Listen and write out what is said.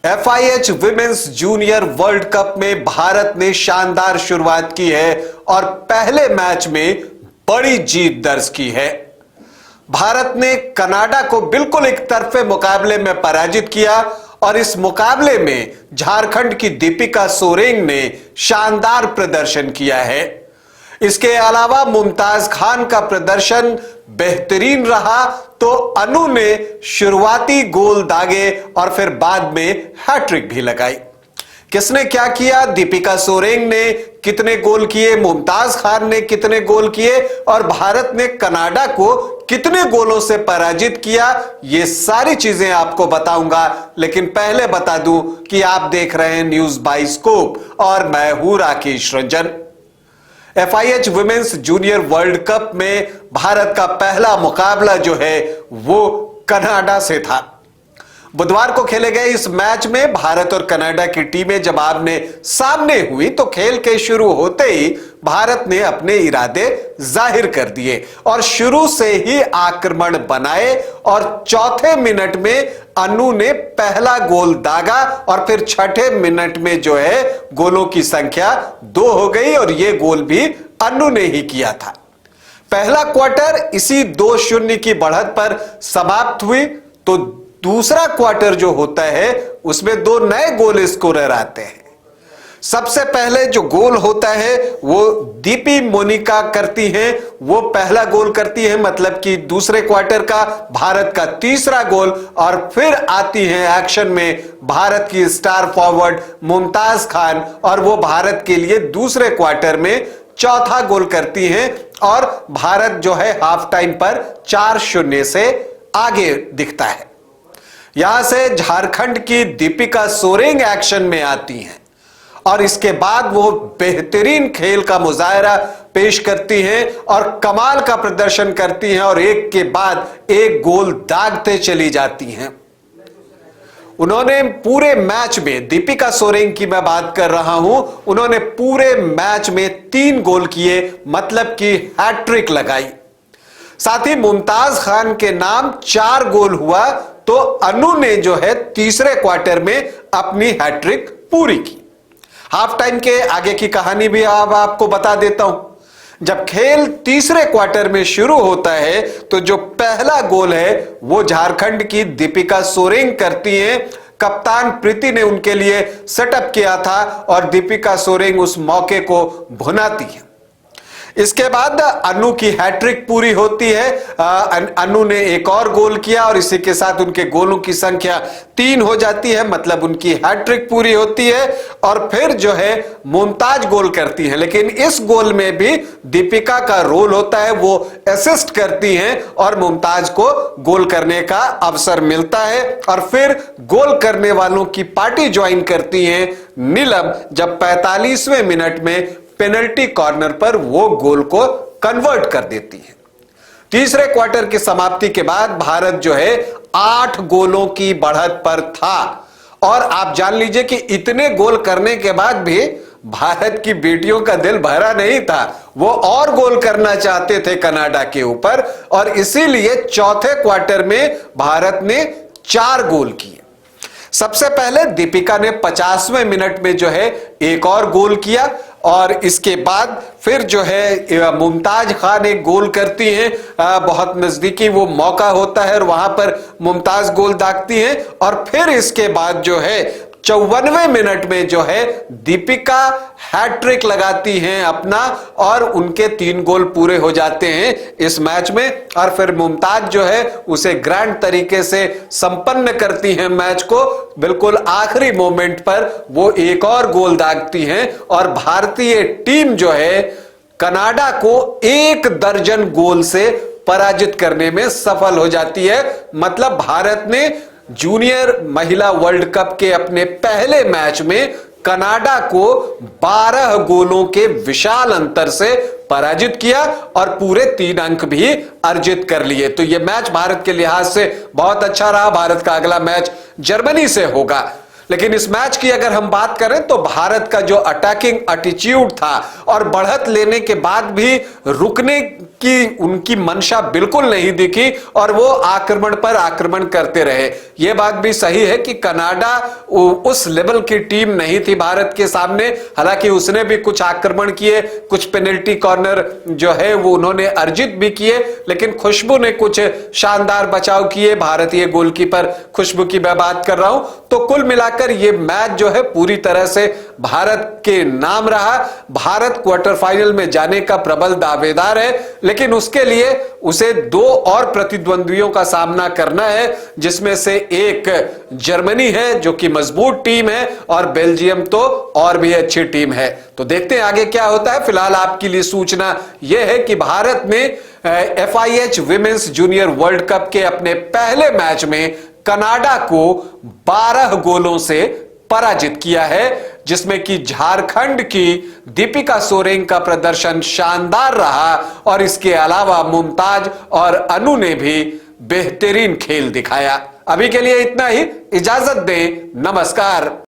FIH women's junior world cup में भारत ने शानदार शुरुआत की है और पहले मैच में बड़ी जीत दर्ज की है। भारत ने कनाडा को बिल्कुल एक तरफे मुकाबले में पराजित किया और इस मुकाबले में झारखंड की दीपिका सोरेंग ने शानदार प्रदर्शन किया है। इसके अलावा मुमताज खान का प्रदर्शन बेहतरीन रहा, तो अनु ने शुरुआती गोल दागे और फिर बाद में हैट्रिक भी लगाई। किसने क्या किया, दीपिका सोरेंग ने कितने गोल किए, मुमताज खान ने कितने गोल किए और भारत ने कनाडा को कितने गोलों से पराजित किया, ये सारी चीजें आपको बताऊंगा। लेकिन पहले बता दूं कि आप देख रहे हैं न्यूज बाय स्कोप और मैं हूं Rakesh Ranjan. FIH women's junior world cup में भारत का पहला मुकाबला जो है वो कनाडा से था। बुधवार को खेले गए इस मैच में भारत और कनाडा की टीमें जब आमने सामने हुई तो खेल के शुरू होते ही भारत ने अपने इरादे जाहिर कर दिए और शुरू से ही आक्रमण बनाए और चौथे मिनट में अनु ने पहला गोल दागा और फिर छठे मिनट में जो है गोलों की संख्या 2 हो गई और यह गोल भी अनु ने ही किया था। पहला क्वार्टर इसी 2-0 की बढ़त पर समाप्त हुई तो दूसरा क्वार्टर जो होता है उसमें 2 नए गोल स्कोरर आते हैं। सबसे पहले जो गोल होता है वो दीपी मोनिका करती हैं, वो पहला गोल करती है, मतलब कि दूसरे क्वार्टर का भारत का तीसरा गोल। और फिर आती हैं एक्शन में भारत की स्टार फॉरवर्ड मुमताज खान और वो भारत के लिए दूसरे क्वार्टर में चौथा गोल करती हैं और भारत जो है हाफ टाइम पर 4-0 से आगे दिखता है। यहां से झारखंड की दीपिका सोरेंग एक्शन में आती हैं और इसके बाद वो बेहतरीन खेल का मुजाहरा पेश करती हैं और कमाल का प्रदर्शन करती हैं और एक के बाद एक गोल दागते चली जाती हैं। उन्होंने पूरे मैच में, दीपिका सोरेंग की मैं बात कर रहा हूं, उन्होंने पूरे मैच में 3 गोल किए, मतलब कि हैट्रिक लगाई। साथ ही मुमताज खान के नाम 4 गोल हुआ तो अनु ने जो है तीसरे क्वार्टर में अपनी हैट्रिक पूरी की। हाफ टाइम के आगे की कहानी भी अब आपको बता देता हूं। जब खेल तीसरे क्वार्टर में शुरू होता है तो जो पहला गोल है वो झारखंड की दीपिका सोरेंग करती हैं। कप्तान प्रीति ने उनके लिए सेटअप किया था और दीपिका सोरेंग उस मौके को भुनाती है। इसके बाद अनु की हैट्रिक पूरी होती है। अनु ने एक और गोल किया और इसी के साथ उनके गोलों की संख्या 3 हो जाती है, मतलब उनकी हैट्रिक पूरी होती है। और फिर जो है मुमताज गोल करती हैं, लेकिन इस गोल में भी दीपिका का रोल होता है, वो असिस्ट करती हैं और मुमताज को गोल करने का अवसर मिलता है। और फिर गोल करने वालों की पार्टी ज्वाइन करती हैं नीलम, जब 45वें मिनट में पेनल्टी कॉर्नर पर वो गोल को कन्वर्ट कर देती है। तीसरे क्वार्टर की समाप्ति के बाद भारत जो है 8 गोलों की बढ़त पर था और आप जान लीजिए कि इतने गोल करने के बाद भी भारत की बेटियों का दिल भरा नहीं था, वो और गोल करना चाहते थे कनाडा के ऊपर और इसीलिए चौथे क्वार्टर में भारत ने 4 गोल किए। सबसे पहले दीपिका ने 50वें मिनट में जो है एक और गोल किया और इसके बाद फिर जो है मुमताज खान एक गोल करती हैं। बहुत नजदीकी वो मौका होता है और वहां पर मुमताज गोल दागती हैं और फिर इसके बाद जो है 54वें मिनट में जो है दीपिका हैट्रिक लगाती हैं अपना और उनके 3 गोल पूरे हो जाते हैं इस मैच में। और फिर मुमताज जो है उसे ग्रैंड तरीके से संपन्न करती हैं मैच को। बिल्कुल आखिरी मोमेंट पर वो एक और गोल दागती हैं और भारतीय टीम जो है कनाडा को 1 दर्जन गोल से पराजित करने में सफल हो जाती है। मतलब भारत ने जूनियर महिला वर्ल्ड कप के अपने पहले मैच में कनाडा को 12 गोलों के विशाल अंतर से पराजित किया और पूरे 3 अंक भी अर्जित कर लिए। तो यह मैच भारत के लिहाज से बहुत अच्छा रहा। भारत का अगला मैच जर्मनी से होगा। लेकिन इस मैच की अगर हम बात करें तो भारत का जो अटैकिंग एटीट्यूड था और बढ़त लेने के बाद भी रुकने की उनकी मंशा बिल्कुल नहीं दिखी और वो आक्रमण पर आक्रमण करते रहे। यह बात भी सही है कि कनाडा उस लेवल की टीम नहीं थी भारत के सामने, हालांकि उसने भी कुछ आक्रमण किए, कुछ पेनल्टी कॉर्नर जो है वो उन्होंने अर्जित भी किए, लेकिन खुशबू ने कुछ शानदार बचाव किए। भारतीय गोलकीपर खुशबू की मैं बात कर रहा हूं। तो कुल मिलाकर यह मैच जो है पूरी तरह से भारत के नाम रहा। भारत क्वार्टर फाइनल में जाने का प्रबल दावेदार है, लेकिन उसके लिए उसे 2 और प्रतिद्वंद्वियों का सामना करना है, जिसमें से एक जर्मनी है जो कि मजबूत टीम है और बेल्जियम तो और भी अच्छी टीम है। तो देखते हैं आगे क्या होता है। फिलहाल आपके लिए सूचना यह है कि भारत ने FIH women's junior world cup के अपने पहले मैच में कनाडा को 12 गोलों से पराजित किया है, जिसमें कि झारखंड की दीपिका सोरेन का प्रदर्शन शानदार रहा और इसके अलावा मुमताज और अनु ने भी बेहतरीन खेल दिखाया। अभी के लिए इतना ही, इजाजत दें, नमस्कार।